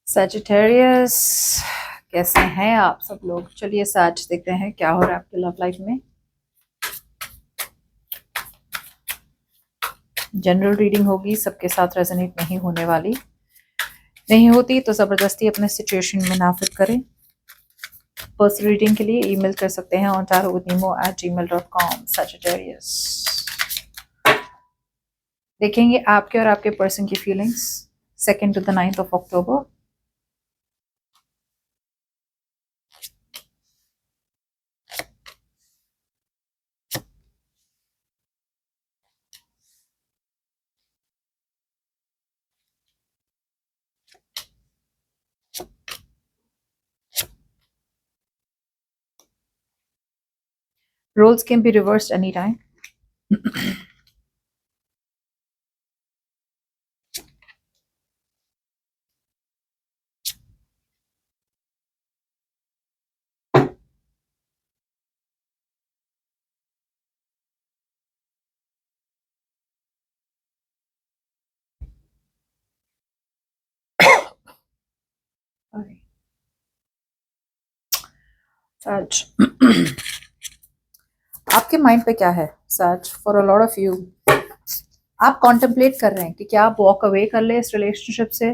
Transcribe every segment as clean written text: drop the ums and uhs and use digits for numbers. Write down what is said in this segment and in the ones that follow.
Sagittarius, कैसे हैं आप सब लोग? चलिए सच देखते हैं क्या हो रहा है आपके लव लाइफ में। जनरल रीडिंग होगी, सबके साथ रेजोनेट नहीं होने वाली। नहीं होती तो जबरदस्ती अपने सिचुएशन में नाफिद करें। पर्सनल रीडिंग के लिए ईमेल कर सकते हैं ontarowithnemo@gmail.com। सजिटेरियस, देखेंगे आपके और आपके पर्सन की feelings 2nd to the 9th of October। Roles can be reversed anytime। सच आपके माइंड पे क्या है? सच for a lot of you, आप कॉन्टेम्पलेट कर रहे हैं कि क्या आप वॉक अवे कर ले इस रिलेशनशिप से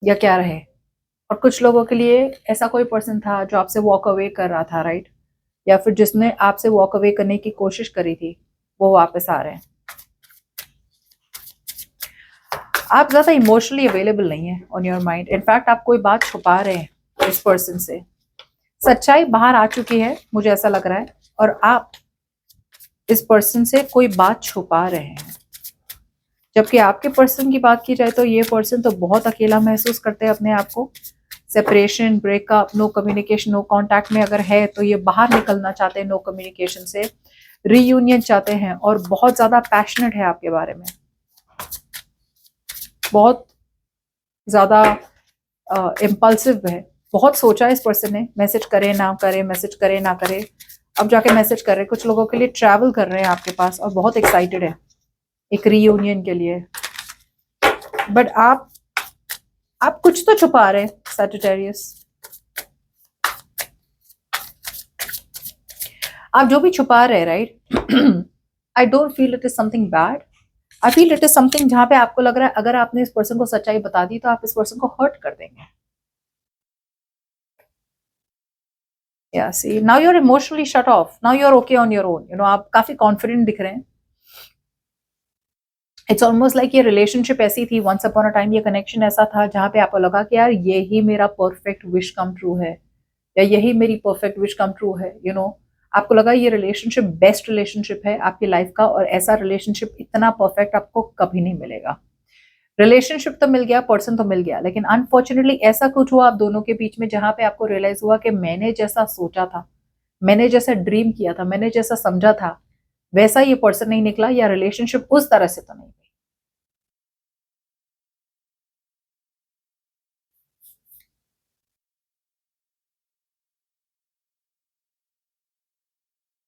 या क्या रहे। और कुछ लोगों के लिए ऐसा कोई पर्सन था जो आपसे वॉक अवे कर रहा था, राइट? या फिर जिसने आपसे वॉक अवे करने की कोशिश करी थी, वो वापस आ रहे हैं। आप ज्यादा इमोशनली अवेलेबल नहीं है ऑन योर माइंड। इनफैक्ट आप कोई बात छुपा रहे हैं इस पर्सन से। सच्चाई बाहर आ चुकी है, मुझे ऐसा लग रहा है, और आप इस पर्सन से कोई बात छुपा रहे हैं। जबकि आपके पर्सन की बात की जाए तो ये पर्सन तो बहुत अकेला महसूस करते हैं अपने आप को। Separation, breakup, no communication, no contact में अगर है तो ये बाहर निकलना चाहते हैं नो कम्युनिकेशन से, रीयूनियन चाहते हैं और बहुत ज्यादा पैशनेट है आपके बारे में। बहुत ज्यादा इम्पल्सिव है। बहुत सोचा इस पर्सन ने, मैसेज करे ना करे, मैसेज करे ना करे, अब जाके मैसेज कर रहे हैं। कुछ लोगों के लिए ट्रैवल कर रहे हैं आपके पास और बहुत एक्साइटेड है एक रीयूनियन के लिए। बट आप कुछ तो छुपा रहे हैं सजिटेरियस। आप जो भी छुपा रहे हैं, right, I don't feel it is something bad. I feel it is something जहां पे आपको लग रहा है अगर आपने इस पर्सन को सच्चाई बता दी तो आप इस पर्सन को हर्ट कर देंगे। या see now you are emotionally shut off, now you are okay on your own. You know, आप काफी कॉन्फिडेंट दिख रहे हैं। इट्स ऑलमोस्ट लाइक ये रिलेशनशिप ऐसी थी, वंस अपॉन अ टाइम ये कनेक्शन ऐसा था जहां पे आपको लगा कि यार यही मेरा परफेक्ट विश कम ट्रू है, या यही मेरी परफेक्ट विश कम ट्रू है। यू नो, आपको लगा ये रिलेशनशिप बेस्ट रिलेशनशिप है आपकी लाइफ का, और ऐसा रिलेशनशिप इतना परफेक्ट आपको कभी नहीं मिलेगा। रिलेशनशिप तो मिल गया, पर्सन तो मिल गया, लेकिन अनफॉर्चुनेटली ऐसा कुछ हुआ आप दोनों के बीच में जहां पे आपको रियलाइज हुआ कि मैंने जैसा सोचा था, मैंने जैसा ड्रीम किया था, मैंने जैसा समझा था, वैसा ये पर्सन नहीं निकला, या रिलेशनशिप उस तरह से तो नहीं।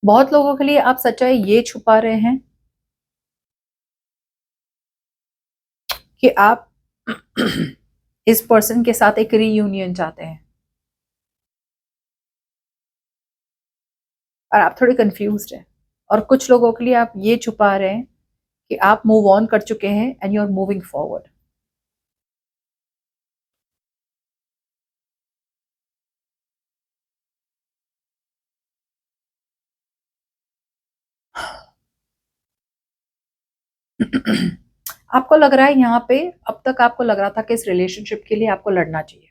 बहुत लोगों के लिए आप सच्चाई ये छुपा रहे हैं कि आप इस पर्सन के साथ एक रीयूनियन चाहते हैं, और आप थोड़े कंफ्यूज्ड हैं। और कुछ लोगों के लिए आप ये छुपा रहे हैं कि आप मूव ऑन कर चुके हैं and you are moving forward. आपको लग रहा है यहाँ पे, अब तक आपको लग रहा था कि इस रिलेशनशिप के लिए आपको लड़ना चाहिए,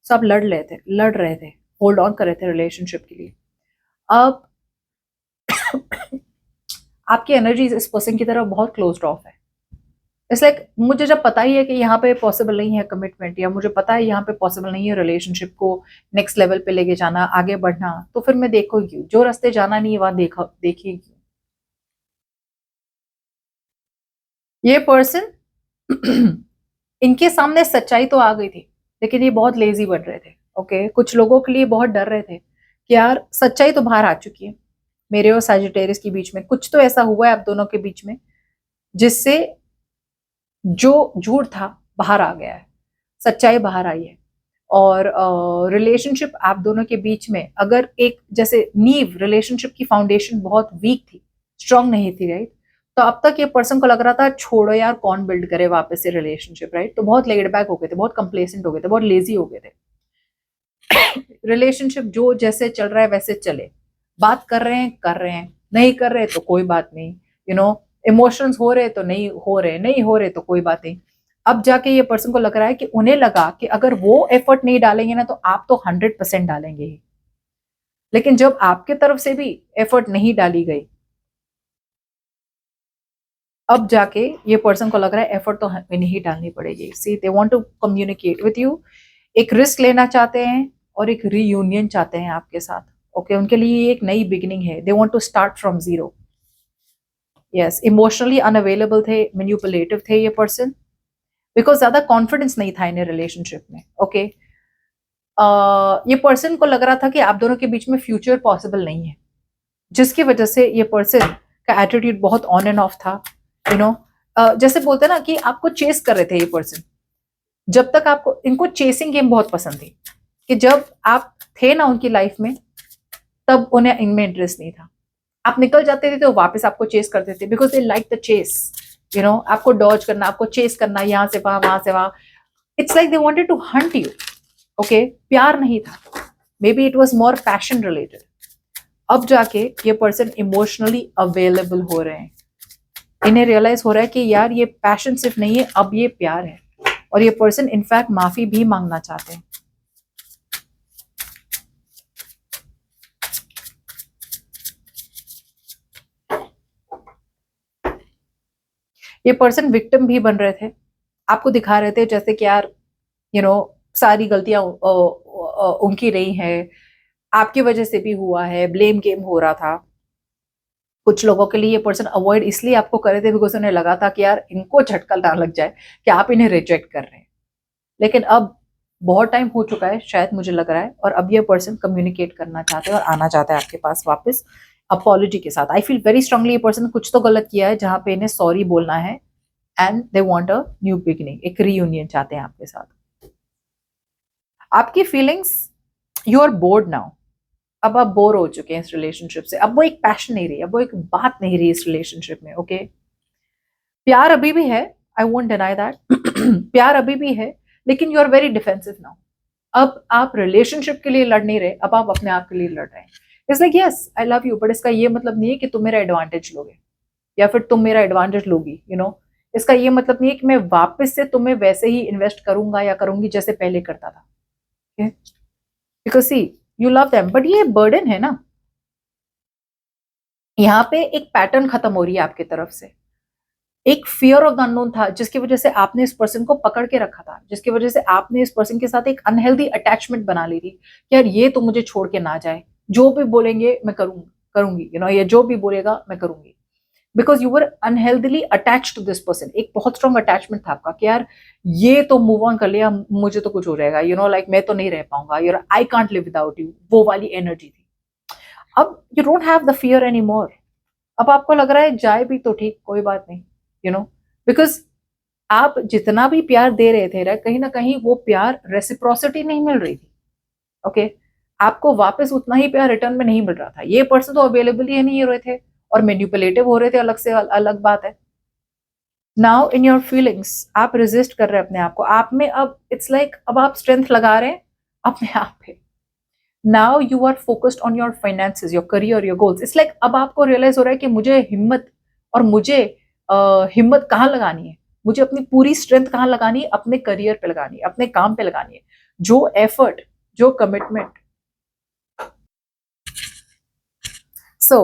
सो आप लड़ रहे थे, होल्ड ऑन कर रहे थे रिलेशनशिप के लिए। अब आपकी एनर्जी इस पर्सन की तरफ बहुत क्लोज्ड ऑफ है। इट्स लाइक मुझे जब पता ही है कि यहाँ पे पॉसिबल नहीं है कमिटमेंट, या मुझे पता है यहाँ पे पॉसिबल नहीं है रिलेशनशिप को नेक्स्ट लेवल पे लेके जाना, आगे बढ़ना, तो फिर मैं देखो क्यों? जो रास्ते जाना नहीं है वहां देखिए क्यों? ये पर्सन इनके सामने सच्चाई तो आ गई थी, लेकिन ये बहुत लेजी बन रहे थे। ओके, कुछ लोगों के लिए बहुत डर रहे थे कि यार सच्चाई तो बाहर आ चुकी है, मेरे और सजिटेरियस के बीच में कुछ तो ऐसा हुआ है आप दोनों के बीच में जिससे जो झूठ था बाहर आ गया है। सच्चाई बाहर आई है। और रिलेशनशिप आप दोनों के बीच में अगर एक जैसे नींव, रिलेशनशिप की फाउंडेशन बहुत वीक थी, स्ट्रांग नहीं थी, राइट? तो अब तक ये पर्सन को लग रहा था छोड़ो यार, कौन बिल्ड करे वापस से रिलेशनशिप, राइट? तो बहुत लेड बैक हो गए थे, बहुत कंप्लेसेंट हो गए थे, बहुत लेजी हो गए थे। रिलेशनशिप जो जैसे चल रहा है वैसे चले, बात कर रहे हैं, नहीं कर रहे तो कोई बात नहीं, इमोशंस हो रहे तो नहीं हो रहे, नहीं हो रहे तो कोई बात नहीं। अब जाके ये पर्सन को लग रहा है कि उन्हें लगा कि अगर वो एफर्ट नहीं डालेंगे ना तो आप तो 100% डालेंगे ही। लेकिन जब आपके तरफ से भी एफर्ट नहीं डाली गई, अब जाके ये पर्सन को लग रहा है एफर्ट तो इन्हें ही डालनी पड़ेगी। See, they want to communicate with you, एक रिस्क लेना चाहते हैं और एक रीयूनियन चाहते हैं आपके साथ। ओके, उनके लिए एक नई बिगिनिंग है, they want to start from zero. Yes, emotionally unavailable थे, मैनिपुलेटिव थे ये पर्सन, बिकॉज ज्यादा कॉन्फिडेंस नहीं था इन्हें रिलेशनशिप में। ओके, ये पर्सन को लग रहा था कि आप दोनों के बीच में फ्यूचर पॉसिबल नहीं है, जिसकी वजह से ये पर्सन का एटीट्यूड बहुत ऑन एंड ऑफ था। यू नो जैसे बोलते हैं ना कि आपको चेस कर रहे थे ये पर्सन, जब तक आपको, इनको चेसिंग गेम बहुत पसंद थी, कि जब आप थे ना उनकी लाइफ में तब उन्हें इनमें इंटरेस्ट नहीं था। आप निकल जाते थे तो वापस आपको चेस करते थे, because they like the chase. आपको डॉज करना, आपको चेस करना, यहाँ से वहां से वहां। It's like they wanted to hunt you. Okay, प्यार नहीं था, maybe it was more passion related. अब जाके ये पर्सन इमोशनली अवेलेबल हो रहे हैं, इन्हें रियलाइज हो रहा है कि यार ये पैशन सिर्फ नहीं है, अब ये प्यार है। और ये पर्सन इनफैक्ट माफी भी मांगना चाहते हैं। ये पर्सन विक्टिम भी बन रहे थे, आपको दिखा रहे थे जैसे कि यार सारी गलतियां उनकी रही है, आपकी वजह से भी हुआ है, ब्लेम गेम हो रहा था। कुछ लोगों के लिए ये पर्सन अवॉइड इसलिए आपको करे थे बिकॉज उन्हें लगा था कि यार इनको झटका ना लग जाए कि आप इन्हें रिजेक्ट कर रहे हैं। लेकिन अब बहुत टाइम हो चुका है शायद, मुझे लग रहा है, और अब ये पर्सन कम्युनिकेट करना चाहते हैं और आना चाहता है आपके पास वापस अपॉलॉजी के साथ। आई फील वेरी स्ट्रांगली ये पर्सन कुछ तो गलत किया है जहां पे इन्हें सॉरी बोलना है, and they want a new beginning, एक रीयूनियन चाहते हैं आपके साथ। आपकी feelings, you are bored now. अब आप बोर हो चुके हैं इस रिलेशनशिप से, अब वो एक पैशन नहीं रही, अब वो एक बात नहीं रही इस रिलेशनशिप में। ओके, प्यार अभी भी है, आई वोंट डिनाई दैट। प्यार अभी भी है, लेकिन you are very defensive now. अब आप रिलेशनशिप के लिए लड़ नहीं रहे, अब आप अपने आप के लिए लड़ रहे हैं। It's like yes I love you, but इसका ये मतलब नहीं है कि तुम मेरा एडवांटेज लोगे या फिर तुम मेरा एडवांटेज लोगी। इसका ये मतलब नहीं है कि मैं वापस से तुम्हें वैसे ही इन्वेस्ट करूंगा या करूंगी जैसे पहले करता था। Because see, you love them, but ये बर्डन है ना, यहाँ पे एक पैटर्न खत्म हो रही है आपकी तरफ से। एक फियर ऑफ द अननोन था जिसकी वजह से आपने इस पर्सन को पकड़ के रखा था, जिसकी वजह से आपने इस पर्सन के साथ एक अनहेल्दी अटैचमेंट बना ली थी कि यार ये तो मुझे छोड़ के ना जाए, जो भी बोलेंगे मैं करूंगी, ये जो भी बोलेगा मैं करूंगी। Because you were unhealthily attach to this person, एक बहुत स्ट्रॉन्ग अटैचमेंट था आपका कि यार ये तो मूव ऑन कर लिया, मुझे तो कुछ हो जाएगा, लाइक मैं तो नहीं रह पाऊंगा, I can't live without you, वो वाली एनर्जी थी। अब you don't have the fear any more. अब आपको लग रहा है जाए भी तो ठीक, कोई बात नहीं, बिकॉज आप जितना भी प्यार दे रहे थे, कहीं ना कहीं वो प्यार रेसिप्रोसिटी नहीं मिल रही थी। ओके, आपको वापस उतना ही प्यार रिटर्न में नहीं मिल रहा था। ये पर्सन तो अवेलेबल ही नहीं हो रहे थे और मैनिपुलेटिव हो रहे थे, अलग से अलग बात है। नाउ इन योर फीलिंग्स आप रेजिस्ट कर रहे हैं अपने आप को, आप में अब इट्स लाइक अब आप स्ट्रेंथ लगा रहे हैं अपने आप पे। Now you are focused on your finances, your career, your goals. It's like अब आपको रियलाइज हो रहा है कि मुझे हिम्मत, और मुझे हिम्मत कहाँ लगानी है, मुझे अपनी पूरी स्ट्रेंथ कहाँ लगानी है, अपने करियर पे लगानी है, अपने काम पे लगानी है। जो एफर्ट, जो कमिटमेंट। सो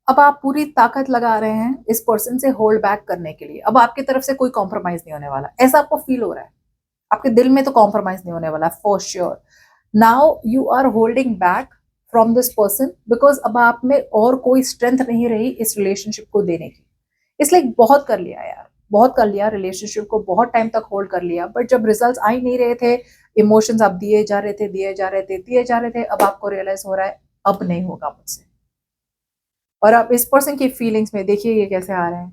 अब आप पूरी ताकत लगा रहे हैं इस पर्सन से होल्ड बैक करने के लिए। अब आपकी तरफ से कोई कॉम्प्रोमाइज नहीं होने वाला, ऐसा आपको फील हो रहा है, आपके दिल में तो कॉम्प्रोमाइज नहीं होने वाला for sure. Now you are holding back from this person because अब आप में और कोई स्ट्रेंथ नहीं रही इस रिलेशनशिप को देने की। इसलिए बहुत कर लिया यार, बहुत कर लिया, रिलेशनशिप को बहुत टाइम तक होल्ड कर लिया, बट जब रिजल्ट्स आ ही नहीं रहे थे, इमोशंस आप दिए जा रहे थे, दिए जा रहे थे, दिए जा रहे थे, अब आपको रियलाइज हो रहा है अब नहीं होगा मुझसे। और आप इस पर्सन की फीलिंग्स में देखिए ये कैसे आ रहे हैं।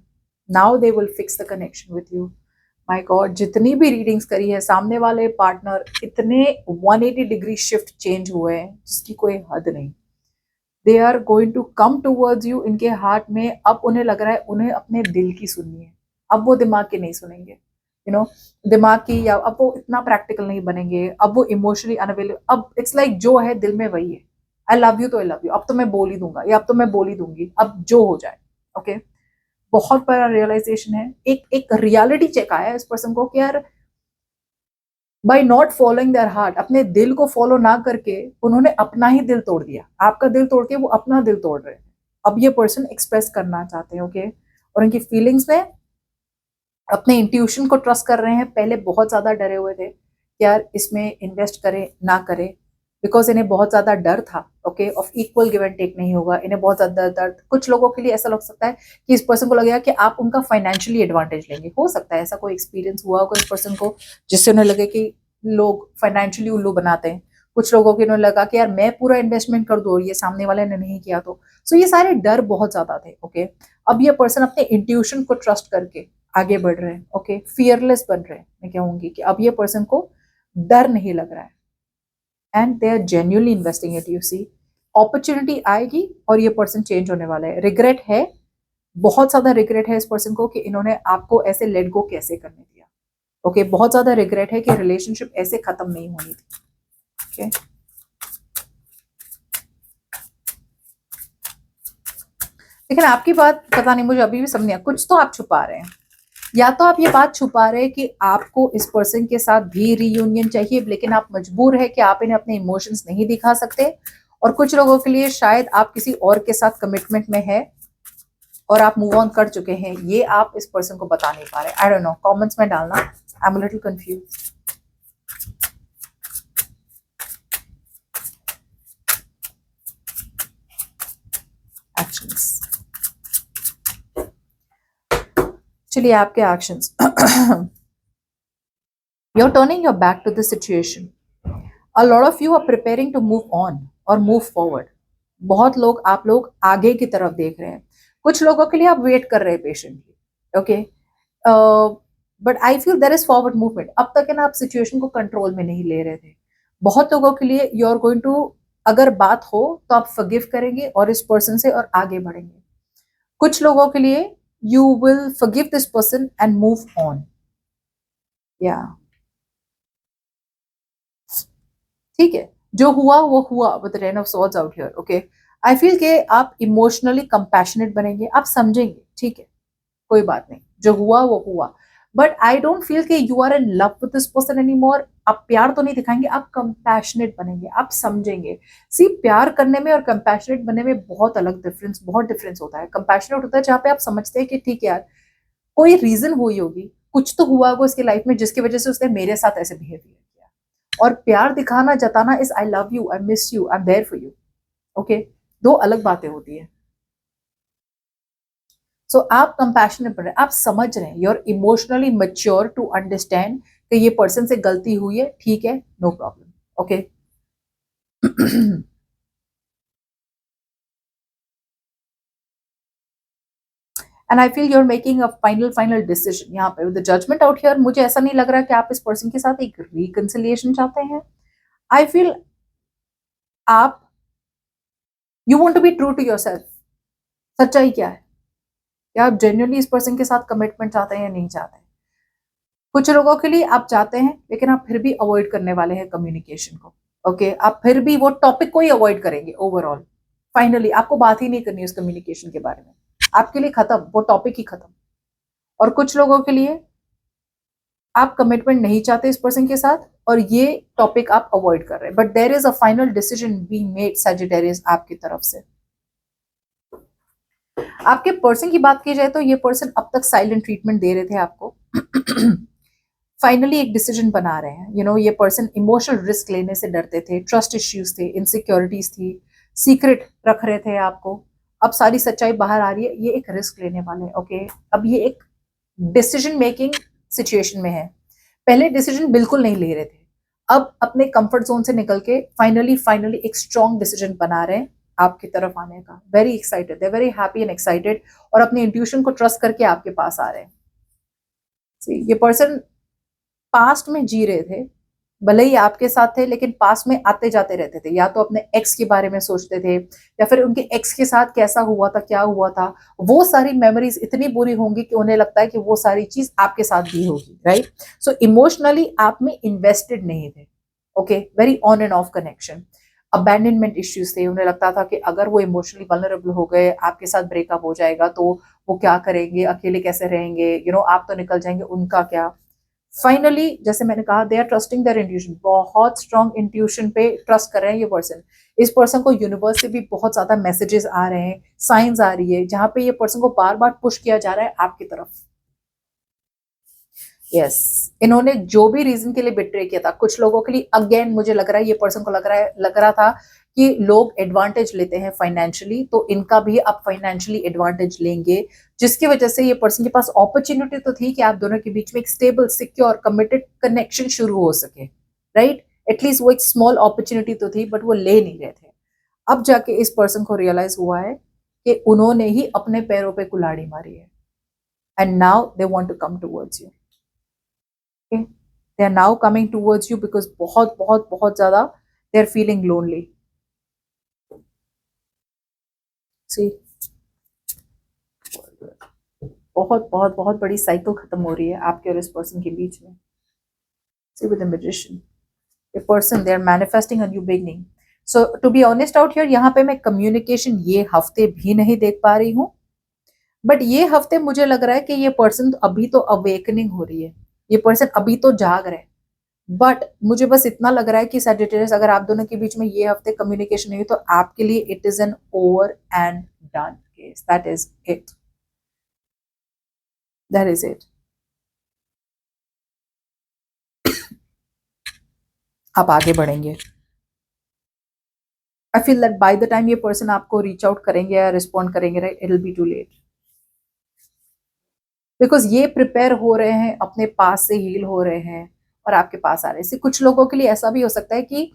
Now they will fix the connection with you, my God, जितनी भी रीडिंग्स करी है सामने वाले पार्टनर इतने 180 डिग्री शिफ्ट चेंज हुए हैं जिसकी कोई हद नहीं। They are going to come towards you, इनके हार्ट में अब उन्हें लग रहा है उन्हें अपने दिल की सुननी है। अब वो दिमाग की नहीं सुनेंगे, दिमाग की, या अब वो इतना प्रैक्टिकल नहीं बनेंगे, अब वो इमोशनली अनअवेलेबल, अब इट्स लाइक जो है दिल में वही है। आई लव यू तो आई लव यू, अब तो मैं बोल ही दूंगा, या अब तो मैं बोल ही दूंगी, अब जो हो जाए। ओके, बहुत बड़ा रियलाइजेशन है। एक एक रियलिटी चेक आया इस पर्सन को कि यार by not following their heart, अपने दिल को फॉलो ना करके उन्होंने अपना ही दिल तोड़ दिया। आपका दिल तोड़ के वो अपना दिल तोड़ रहे हैं। अब ये पर्सन एक्सप्रेस करना चाहते हैं। ओके, और उनकी फीलिंग्स में अपने इंट्यूशन को ट्रस्ट कर रहे हैं। पहले बहुत ज्यादा डरे हुए थे यार इसमें इन्वेस्ट करें ना करें, बिकॉज इन्हें बहुत ज्यादा डर था। Okay, of equal give and take नहीं होगा, इन्हें बहुत ज्यादा डर। कुछ लोगों के लिए ऐसा लग सकता है कि इस पर्सन को लगेगा कि आप उनका फाइनेंशियली एडवांटेज लेंगे। हो सकता है ऐसा कोई एक्सपीरियंस हुआ होगा इस पर्सन को जिससे उन्हें लगे कि लोग फाइनेंशियली उल्लू बनाते हैं। कुछ लोगों के उन्हें लगा कि यार मैं पूरा इन्वेस्टमेंट कर दूं और ये सामने वाले ने नहीं किया तो। सो ये सारे डर बहुत ज्यादा थे। ओके, अब ये पर्सन अपने इंट्यूशन को ट्रस्ट करके आगे बढ़ रहे हैं। ओके, फियरलेस बन रहे हैं। मैं कहूंगी कि अब ये पर्सन को डर नहीं लग रहा है and they are genuinely investing it. You see, opportunity आएगी और ये पर्सन चेंज होने वाला है। रिग्रेट है, बहुत ज्यादा रिग्रेट है इस पर्सन को कि इन्होंने आपको ऐसे लेट गो कैसे करने दिया। ओके, बहुत ज्यादा रिग्रेट है कि रिलेशनशिप ऐसे खत्म नहीं होनी थी। ओके, लेकिन आपकी बात पता नहीं, मुझे अभी भी समझ नहीं आया, कुछ तो आप छुपा रहे हैं। या तो आप ये बात छुपा रहे हैं कि आपको इस पर्सन के साथ भी रीयूनियन चाहिए, लेकिन आप मजबूर है कि आप इन्हें अपने इमोशंस नहीं दिखा सकते। और कुछ लोगों के लिए शायद आप किसी और के साथ कमिटमेंट में है और आप मूव ऑन कर चुके हैं, ये आप इस पर्सन को बता नहीं पा रहे। आई डोंट नो, कमेंट्स में डालना। I am a little confuse. Actions, चलिए आपके actions. You're turning your back to the situation. A lot of you are preparing to move on or move forward. बहुत लोग, आप लोग आगे की तरफ देख रहे हैं। कुछ लोगों के लिए आप वेट कर रहे हैं patiently. Okay, but I feel there is forward movement. अब तक है ना आप सिचुएशन को कंट्रोल में नहीं ले रहे थे। बहुत लोगों के लिए यू आर गोइंग टू, अगर बात हो तो आप फॉरगिव करेंगे और इस पर्सन से और आगे बढ़ेंगे। कुछ लोगों के लिए you will forgive this person and move on. या ठीक है, जो हुआ वो हुआ with ten of swords out here. Okay, I feel के आप इमोशनली कंपैशनेट बनेंगे, आप समझेंगे ठीक है कोई बात नहीं, जो हुआ वो हुआ। बट आई डोंट फील के you are in love with this person any more. आप प्यार तो नहीं दिखाएंगे, आप कंपैशनेट बनेंगे, आप समझेंगे। सी, प्यार करने में और कंपैशनेट बनने में बहुत अलग डिफरेंस, बहुत डिफरेंस होता है। कंपैशनेट होता है जहाँ पे आप समझते हैं कि ठीक है यार कोई रीजन हुई होगी, कुछ तो हुआ होगा उसकी लाइफ में जिसकी वजह से उसने मेरे साथ ऐसे बिहेव किया। और प्यार दिखाना, जताना is I love you, I miss you, I am there for you. Okay, दो अलग बातें होती है। सो आप कंपैशनेट बन रहे हैं, आप समझ रहे हैं, you are emotionally mature to understand कि ये पर्सन से गलती हुई है, ठीक है, no problem. Okay, and I feel you are making a final decision. यहाँ पे with the judgement out here मुझे ऐसा नहीं लग रहा कि आप इस पर्सन के साथ एक रिकंसिलिएशन चाहते हैं। आई फील आप, you want to be true to yourself. सच्चाई क्या है, क्या आप जेन्युइनली इस पर्सन के साथ कमिटमेंट चाहते हैं या नहीं चाहते हैं। कुछ लोगों के लिए आप चाहते हैं लेकिन आप फिर भी अवॉइड करने वाले हैं कम्युनिकेशन को। ओके, आप फिर भी वो टॉपिक को ही अवॉइड करेंगे ओवरऑल। फाइनली आपको बात ही नहीं करनी उस कम्युनिकेशन के बारे में, आपके लिए खत्म, वो टॉपिक ही खत्म। और कुछ लोगों के लिए आप कमिटमेंट नहीं चाहते इस पर्सन के साथ और ये टॉपिक आप अवॉइड कर रहे हैं। But there is a final decision being made Sagittarius आपकी तरफ से। आपके पर्सन की बात की जाए तो ये पर्सन अब तक साइलेंट ट्रीटमेंट दे रहे थे आपको। फाइनली एक डिसीजन बना रहे हैं। ये पर्सन इमोशनल रिस्क लेने से डरते थे, ट्रस्ट इश्यूज थे, इनसिक्योरिटीज थी, सीक्रेट रख रहे थे आपको। अब सारी सच्चाई बाहर आ रही है, ये एक रिस्क लेने वाले हैं। ओके, अब ये एक डिसीजन मेकिंग सिचुएशन में है। पहले डिसीजन बिल्कुल नहीं ले रहे थे, अब अपने कंफर्ट जोन से निकल के फाइनली एक स्ट्रॉन्ग डिसीजन बना रहे हैं आपकी तरफ आने का। Very excited, they very happy and excited, और अपने इंट्यूशन को ट्रस्ट करके आपके पास आ रहे हैं। ये पर्सन पास्ट में जी रहे थे, भले ही आपके साथ थे लेकिन पास्ट में आते जाते रहते थे, या तो अपने एक्स के बारे में सोचते थे या फिर उनके एक्स के साथ कैसा हुआ था, क्या हुआ था, वो सारी मेमोरीज इतनी बुरी होंगी कि उन्हें लगता है कि वो सारी चीज आपके साथ भी होगी, राइट। सो इमोशनली आप में इन्वेस्टेड नहीं थे, okay, very on end of connection. Abandonment issues थे, उन्हें लगता था कि अगर वो इमोशनली वल्नरेबल हो गए, आपके साथ ब्रेकअप हो जाएगा तो वो क्या करेंगे, अकेले कैसे रहेंगे, आप तो निकल जाएंगे, उनका क्या। फाइनली जैसे मैंने कहा, they are trusting their intuition, बहुत स्ट्रॉन्ग इंट्यूशन पे ट्रस्ट कर रहे हैं ये पर्सन। इस पर्सन को यूनिवर्स से भी बहुत ज्यादा मैसेजेस आ रहे हैं, साइंस आ रही है, जहां पे ये पर्सन को बार बार पुश किया जा रहा है आपकी तरफ। यस, इन्होंने जो भी रीजन के लिए बिट्रे किया था, कुछ लोगों के लिए अगेन मुझे लग रहा है, ये पर्सन को लग रहा था कि लोग एडवांटेज लेते हैं फाइनेंशियली, तो इनका भी आप फाइनेंशियली एडवांटेज लेंगे, जिसकी वजह से ये पर्सन के पास अपॉर्चुनिटी तो थी कि आप दोनों के बीच में एक स्टेबल, सिक्योर, कमिटेड कनेक्शन शुरू हो सके, राइट। एटलीस्ट वो एक स्मॉल अपॉर्चुनिटी तो थी, बट वो ले नहीं रहे थे। अब जाके इस पर्सन को रियलाइज हुआ है कि उन्होंने ही अपने पैरों पे कुल्हाड़ी मारी है, and now they want to come towards you. They are now coming towards you because बहुत बहुत बहुत ज्यादा they are feeling lonely. See, बहुत बहुत बहुत बड़ी साइकिल खत्म हो रही है आपके और इस पर्सन के बीच में। See with the magician, a person they are manifesting a new beginning. So to be honest out here, यहाँ पे मैं कम्युनिकेशन ये हफ्ते भी नहीं देख पा रही हूँ, बट ये हफ्ते मुझे लग रहा है कि ये पर्सन अभी तो अवेकनिंग हो रही है, ये पर्सन अभी तो जाग रहे हैं। बट मुझे बस इतना लग रहा है कि सैजिटेरियस, अगर आप दोनों के बीच में ये हफ्ते कम्युनिकेशन नहीं हुई तो आपके लिए it is an over and done case, that is it, that is it. आप आगे बढ़ेंगे। I feel that by the time ये पर्सन आपको रीच आउट करेंगे या रिस्पॉन्ड करेंगे, right, it will be too late, because ये प्रिपेयर हो रहे हैं, अपने पास से हील हो रहे हैं और आपके पास आ रहे हैं। कुछ लोगों के लिए ऐसा भी हो सकता है कि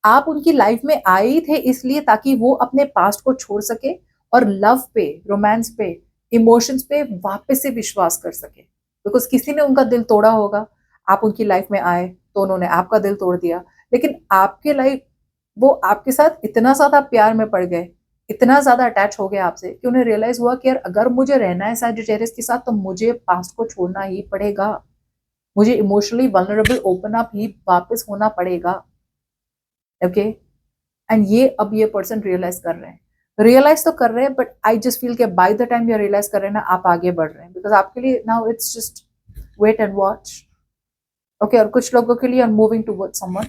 आप उनकी लाइफ में आए ही थे इसलिए ताकि वो अपने पास्ट को छोड़ सके और लव पे, रोमांस पे, इमोशंस पे वापस से विश्वास कर सके, बिकॉज किसी ने उनका दिल तोड़ा होगा। आप उनकी लाइफ में आए तो उन्होंने आपका दिल तोड़ दिया, लेकिन आपके लाइफ, वो आपके साथ इतना ज्यादा प्यार में पड़ गए, इतना ज्यादा अटैच हो गए आपसे कि उन्हें रियलाइज हुआ कि यार अगर मुझे रहना है सैजिटेरियस के साथ तो मुझे पास्ट को छोड़ना ही पड़ेगा, मुझे इमोशनली वल्नरेबल ओपन अप ही वापस होना पड़ेगा, ओके। एंड ये अब ये पर्सन रियलाइज कर रहे हैं, रियलाइज तो कर रहे हैं, बट आई जस्ट फील कि बाय द टाइम ये रियलाइज कर रहे हैं ना, आप आगे बढ़ रहे हैं, बिकॉज आपके लिए now it's just wait and watch, okay. और कुछ लोगों के लिए आर मूविंग टुवर्ड्स समवन